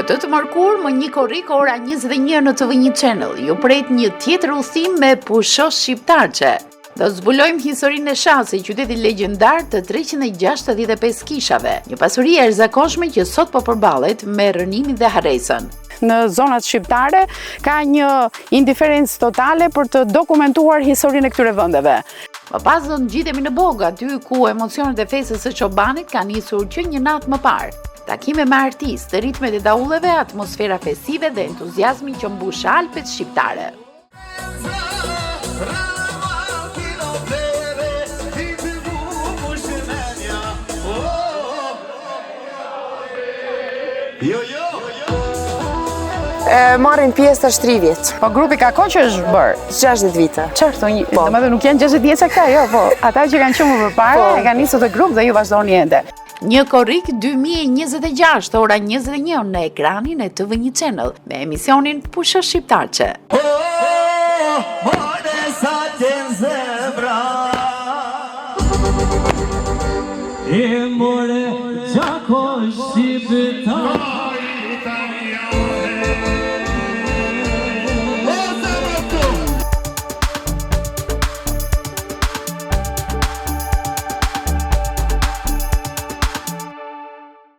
Këtë të mërkur, më një korrik ora 21 në TV1 Channel, ju pret një tjetër udhëtim me Pushosh Shqiptarçe. Do zbulojmë historinë e Shasi, qyteti legjendar të 365 kishave, një pasuri e jashtëzakonshme që sot po përballet me rënimin dhe harresën. Në zonat shqiptare ka një indiferencë totale për të dokumentuar historinë e këtyre vendeve. Më pas do ngjitemi në Bogë, aty ku emocionet e festës së çobanit kanë nisur që një natë më parë. Takime me artistë, ritmet e daulleve, atmosfera festive dhe entuziazmi që mbush Alpet shqiptare. Marrin pjesë tash 3 vjet. Po grupi ka kohë që është bërë? 60 vite. Qartë, domethënë nuk janë 60 vjeça këta, jo, po ata që kanë qenë më përpara e kanë nisur të grup dhe ju vazhdoni ende. Një korrik 2026, ora 21 në ekranin e TV1 Channel me emisionin Pushosh Shqiptarçe. E more gjako shqiptar